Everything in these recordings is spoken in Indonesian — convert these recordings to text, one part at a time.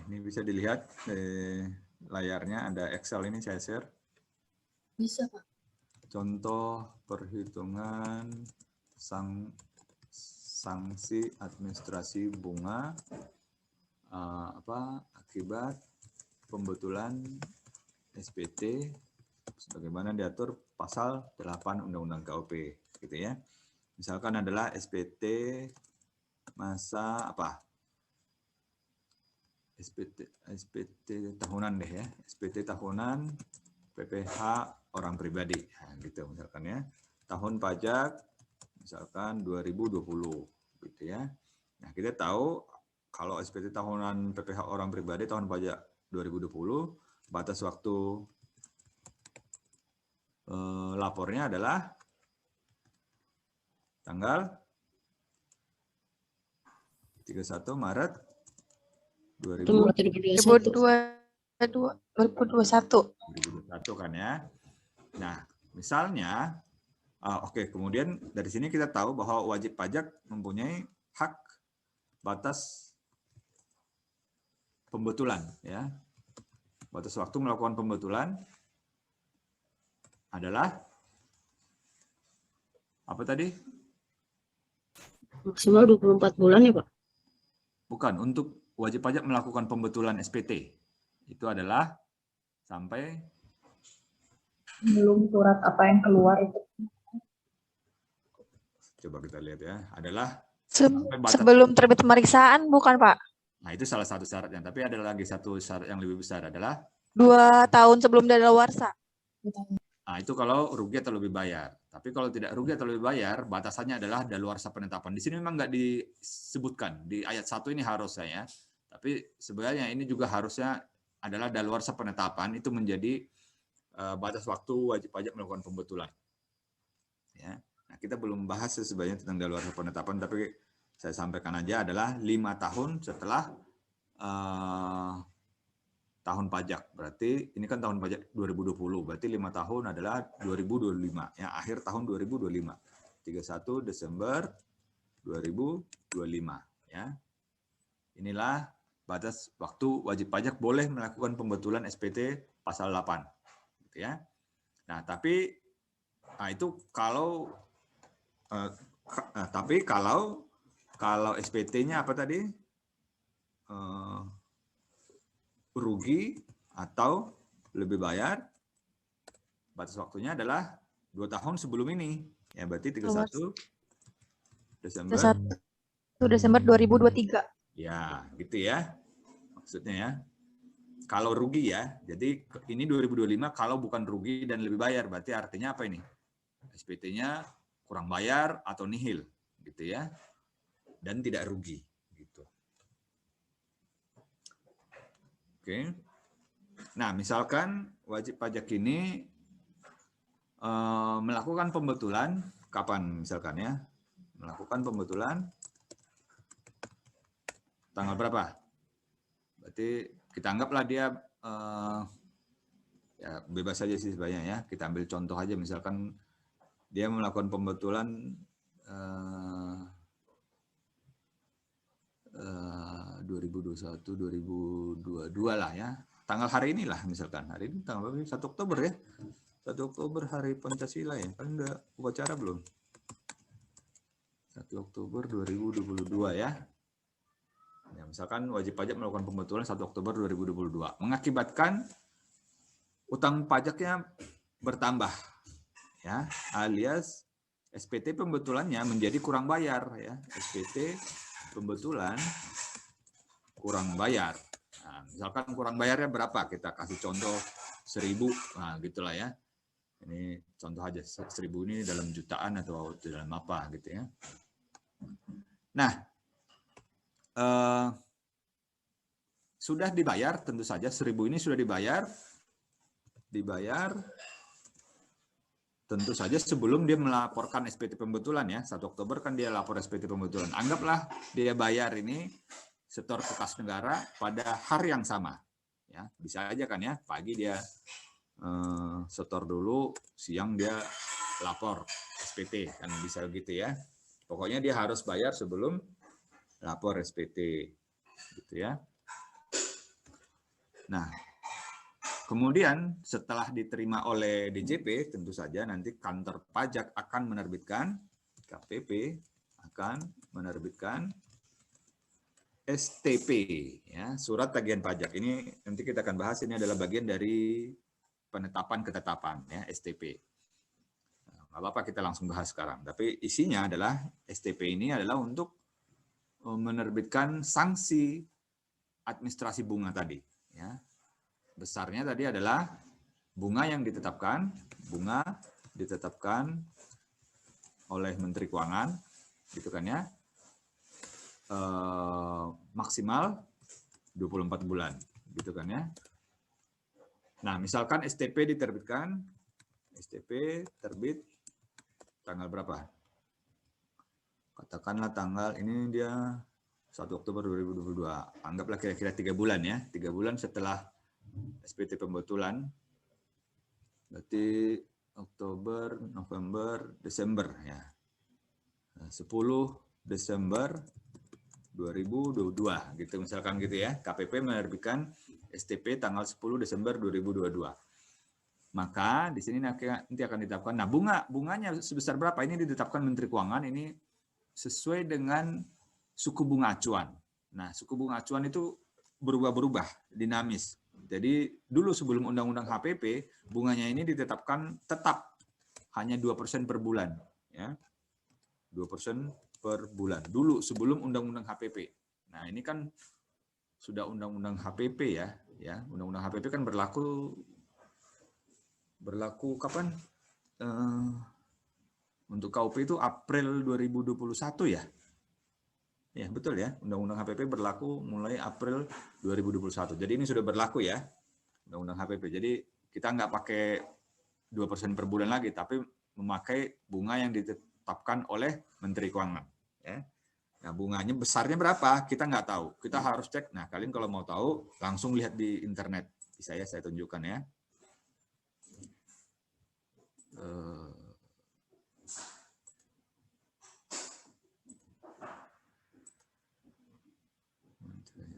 Ini bisa dilihat layarnya, ada Excel ini saya share. Bisa, Pak. Contoh perhitungan sanksi administrasi bunga akibat pembetulan SPT sebagaimana diatur pasal 8 Undang-Undang KUP gitu ya. Misalkan adalah SPT masa apa? SPT tahunan deh ya. SPT tahunan PPh orang pribadi. Nah, gitu misalkan ya. Tahun pajak misalkan 2020 gitu ya. Nah, kita tahu kalau SPT tahunan PPh orang pribadi tahun pajak 2020, batas waktu lapornya adalah tanggal 31 Maret 2021 kan ya. Nah, misalnya oke, kemudian dari sini kita tahu bahwa wajib pajak mempunyai hak batas pembetulan ya. Batas waktu melakukan pembetulan adalah apa tadi? Maksimal 24 bulan ya, Pak? Bukan, untuk wajib pajak melakukan pembetulan SPT. Itu adalah sampai belum surat apa yang keluar itu. Coba kita lihat ya, adalah sebelum terbit pemeriksaan bukan, Pak? Nah, itu salah satu syaratnya, tapi ada lagi satu syarat yang lebih besar adalah 2 tahun sebelum daluarsa. nah, itu kalau rugi atau lebih bayar. Tapi kalau tidak rugi atau lebih bayar, batasannya adalah daluarsa penetapan. Di sini memang nggak disebutkan. Di ayat 1 ini harusnya ya. Tapi sebenarnya ini juga harusnya adalah daluarsa penetapan, itu menjadi batas waktu wajib pajak melakukan pembetulan. Ya. Nah, kita belum bahas sebenarnya tentang daluarsa penetapan, tapi saya sampaikan aja adalah 5 tahun setelah tahun pajak. Berarti ini kan tahun pajak 2020, berarti 5 tahun adalah 2025 ya, akhir tahun 2025. 31 Desember 2025 ya. Inilah batas waktu wajib pajak boleh melakukan pembetulan SPT pasal 8 gitu ya. Nah, tapi itu kalau kalau SPT-nya apa tadi? Rugi atau lebih bayar, batas waktunya adalah 2 tahun sebelum ini. Ya, berarti 31 Desember 2023. Ya, gitu ya. Maksudnya ya. Kalau rugi ya, jadi ini 2025 kalau bukan rugi dan lebih bayar, berarti artinya apa ini? SPT-nya kurang bayar atau nihil, gitu ya. Dan tidak rugi. Oke. Nah, misalkan wajib pajak ini melakukan pembetulan kapan misalkan ya? Melakukan pembetulan tanggal berapa? Berarti kita anggaplah dia ya bebas saja sih sebenarnya ya. Kita ambil contoh aja misalkan dia melakukan pembetulan 2021, 2022 lah ya. Tanggal hari inilah misalkan. Hari ini tanggal berapa? 1 Oktober ya. 1 Oktober hari Pancasila ya. Kan udah upacara belum? 1 Oktober 2022 ya. Ya, misalkan wajib pajak melakukan pembetulan 1 Oktober 2022. Mengakibatkan utang pajaknya bertambah. Ya, alias SPT pembetulannya menjadi kurang bayar ya. SPT pembetulan kurang bayar. Nah, misalkan kurang bayarnya berapa? Kita kasih contoh 1.000. Nah, gitulah ya. Ini contoh aja 1.000 ini dalam jutaan atau dalam apa gitu ya. Nah, sudah dibayar tentu saja 1.000 ini sudah dibayar tentu saja sebelum dia melaporkan SPT pembetulan ya. 1 Oktober kan dia lapor SPT pembetulan. Anggaplah dia bayar ini setor ke kas negara pada hari yang sama. Ya, bisa aja kan ya, pagi dia setor dulu, siang dia lapor SPT, kan bisa gitu ya. Pokoknya dia harus bayar sebelum lapor SPT. Gitu ya. Nah, kemudian setelah diterima oleh DJP, tentu saja nanti kantor pajak akan menerbitkan, KPP akan menerbitkan STP, ya, surat tagihan pajak. Ini nanti kita akan bahas, ini adalah bagian dari penetapan ketetapan, ya, STP. Nggak apa-apa, kita langsung bahas sekarang. Tapi isinya adalah STP ini adalah untuk menerbitkan sanksi administrasi bunga tadi. Ya. Besarnya tadi adalah bunga yang ditetapkan oleh Menteri Keuangan, gitu kan ya, maksimal 24 bulan, gitu kan ya. Nah, misalkan STP diterbitkan, STP terbit tanggal berapa? Katakanlah tanggal, ini dia 1 Oktober 2022. Anggaplah kira-kira 3 bulan ya. 3 bulan setelah SPT pembetulan. Berarti Oktober, November, Desember ya. 10 Desember 2022 gitu misalkan gitu ya. KPP menerbitkan STP tanggal 10 Desember 2022. Maka di sini nanti akan ditetapkan. Nah, bunganya sebesar berapa? Ini ditetapkan Menteri Keuangan, ini sesuai dengan suku bunga acuan. Nah, suku bunga acuan itu berubah-berubah, dinamis. Jadi dulu sebelum Undang-Undang HPP, bunganya ini ditetapkan tetap hanya 2% per bulan, ya. 2% per bulan. Dulu sebelum Undang-Undang HPP. Nah, ini kan sudah Undang-Undang HPP ya, Undang-Undang HPP kan berlaku kapan? Untuk KUP itu April 2021 ya. Ya, betul ya. Undang-Undang HPP berlaku mulai April 2021. Jadi ini sudah berlaku ya, Undang-Undang HPP. Jadi kita nggak pakai 2% per bulan lagi, tapi memakai bunga yang ditetapkan oleh Menteri Keuangan. Ya. Nah, bunganya besarnya berapa? Kita nggak tahu. Kita harus cek. Nah, kalian kalau mau tahu, langsung lihat di internet. Bisa ya, saya tunjukkan ya.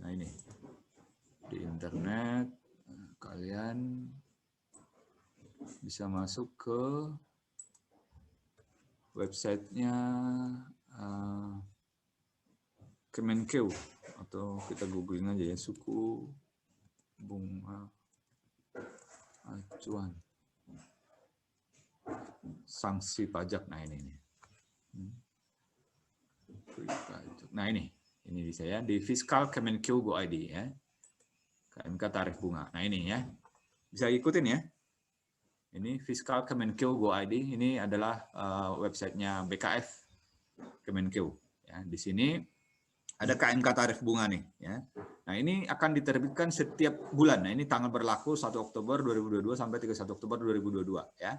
Nah, ini di internet kalian bisa masuk ke websitenya Kemenkeu, atau kita googling aja ya, suku bunga acuan sanksi pajak. Nah, ini. Nah, ini bisa ya, di Fiskal Kemenkeu Go ID ya. KMK tarif bunga. Nah, ini ya. Bisa ikutin ya. Ini Fiskal Kemenkeu Go ID, ini adalah websitenya BKF Kemenkeu ya. Di sini ada KMK tarif bunga nih ya. Nah, ini akan diterbitkan setiap bulan. Nah, ini tanggal berlaku 1 Oktober 2022 sampai 31 Oktober 2022 ya.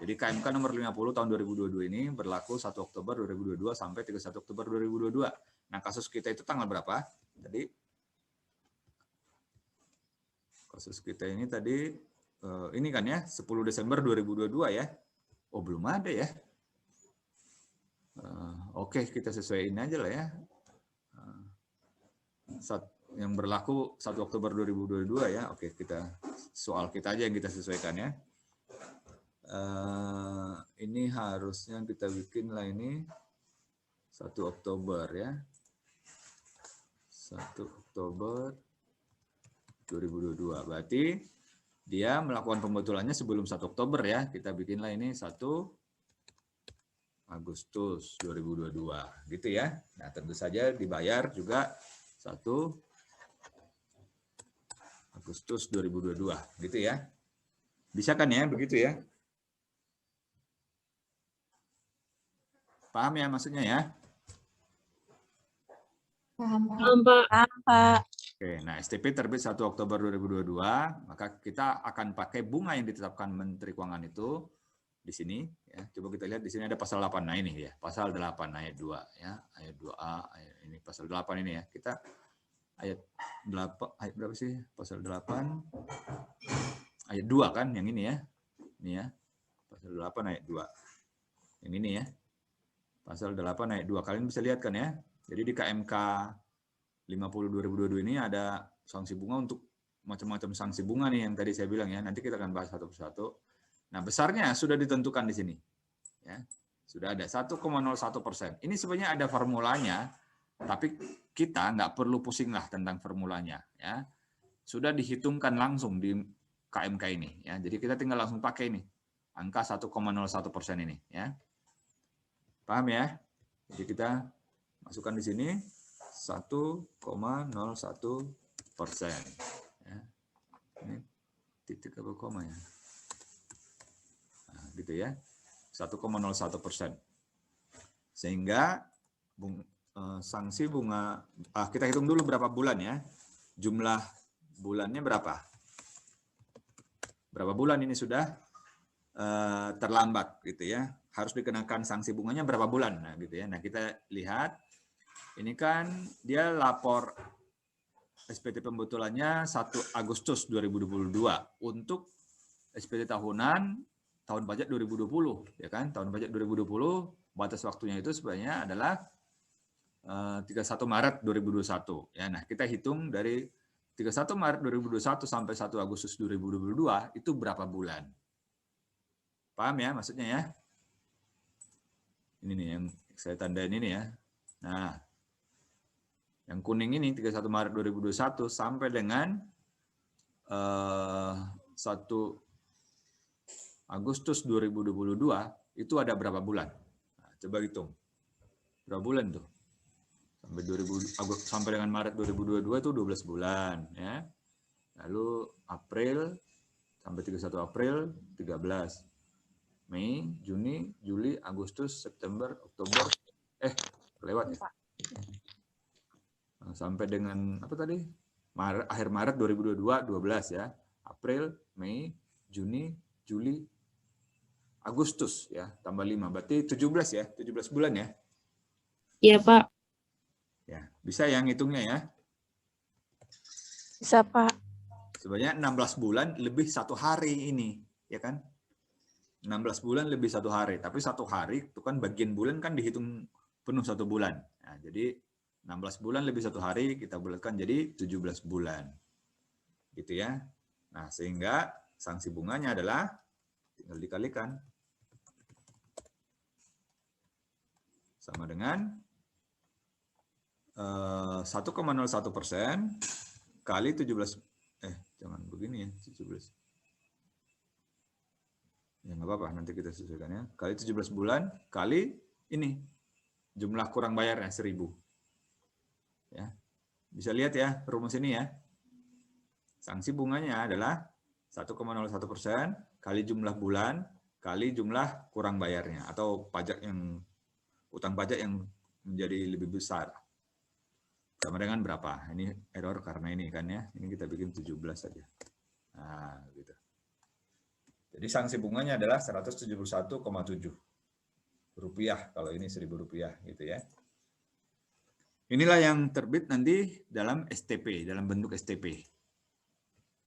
Jadi KMK nomor 50 tahun 2022 ini berlaku 1 Oktober 2022 sampai 31 Oktober 2022. Nah, kasus kita itu tanggal berapa? Tadi kasus kita ini tadi ini kan ya, 10 Desember 2022 ya. Oh, belum ada ya. Oke, kita sesuaiin aja lah ya. Yang berlaku 1 Oktober 2022 ya. Oke, kita soal kita aja yang kita sesuaikan ya. Ini harusnya kita bikin lah ini 1 Oktober ya. 1 Oktober 2022. Berarti dia melakukan pembetulannya sebelum 1 Oktober ya. Kita bikinlah ini 1 Agustus 2022 gitu ya. Nah, tentu saja dibayar juga 1 Agustus 2022 gitu ya. Bisa kan ya begitu ya? Paham ya maksudnya ya? Paham, Pak. Pak. Oke, nah STP terbit 1 Oktober 2022, maka kita akan pakai bunga yang ditetapkan Menteri Keuangan itu di sini ya. Coba kita lihat di sini ada pasal 8. Nah, ini ya, pasal 8 ayat 2 ya, ayat 2A, ini pasal 8 ini ya. Kita ayat 8 ayat berapa sih? Pasal 8 ayat 2 kan yang ini ya. Ini ya. Pasal 8 ayat 2. Yang ini ya. Pasal 8 ayat 2. Kalian bisa lihat kan ya. Jadi di KMK 50 2022 ini ada sanksi bunga untuk macam-macam sanksi bunga nih yang tadi saya bilang ya. Nanti kita akan bahas satu persatu. Nah, besarnya sudah ditentukan di sini. Ya, sudah ada 1,01%. Ini sebenarnya ada formulanya, tapi kita nggak perlu pusing lah tentang formulanya. Ya, sudah dihitungkan langsung di KMK ini. Ya, jadi kita tinggal langsung pakai ini angka 1,01% ini. Ya, paham ya? Jadi kita masukkan di sini 1,01%. Ya, ini titik apa koma ya? Nah, gitu ya. 1,01%. Sehingga sanksi bunga, kita hitung dulu berapa bulan ya. Jumlah bulannya berapa? Berapa bulan ini sudah terlambat gitu ya. Harus dikenakan sanksi bunganya berapa bulan. Nah, gitu ya. Nah, kita lihat ini kan dia lapor SPT pembetulannya 1 Agustus 2022 untuk SPT tahunan tahun pajak 2020, ya kan? Tahun pajak 2020 batas waktunya itu sebenarnya adalah 31 Maret 2021. Ya, nah kita hitung dari 31 Maret 2021 sampai 1 Agustus 2022 itu berapa bulan? Paham ya maksudnya ya? Ini nih yang saya tandain ini ya. Nah, yang kuning ini 31 Maret 2021 sampai dengan 1 Agustus 2022 itu ada berapa bulan? Nah, coba hitung. Berapa bulan tuh? Sampai dengan Maret 2022 itu 12 bulan ya. Lalu April sampai 31 April 13. Mei, Juni, Juli, Agustus, September, Oktober lewat ya. Nah, sampai dengan apa tadi? Akhir Maret 2022 12 ya. April, Mei, Juni, Juli, Agustus ya, tambah 5. Berarti 17 ya, 17 bulan ya. Iya, Pak. Ya, bisa yang hitungnya ya. Bisa, Pak. Sebenarnya 16 bulan lebih 1 hari ini, ya kan? 16 bulan lebih 1 hari, tapi 1 hari itu kan bagian bulan kan dihitung penuh 1 bulan. Nah, jadi 16 bulan lebih 1 hari kita bulatkan jadi 17 bulan. Gitu ya. Nah, sehingga sanksi bunganya adalah tinggal dikalikan sama dengan 1,01% kali 17, jangan begini ya, 17. Ya nggak apa-apa, nanti kita sesuaikan ya. Kali 17 bulan, kali ini, jumlah kurang bayarnya 1000. Ya. Bisa lihat ya, rumus ini ya. Sanksi bunganya adalah 1,01% kali jumlah bulan, kali jumlah kurang bayarnya, atau utang pajak yang menjadi lebih besar. Sama dengan berapa? Ini error karena ini kan ya. Ini kita bikin 17 saja. Nah, gitu. Jadi sanksi bunganya adalah 171,7 rupiah kalau ini 1.000 rupiah gitu ya. Inilah yang terbit nanti dalam STP, dalam bentuk STP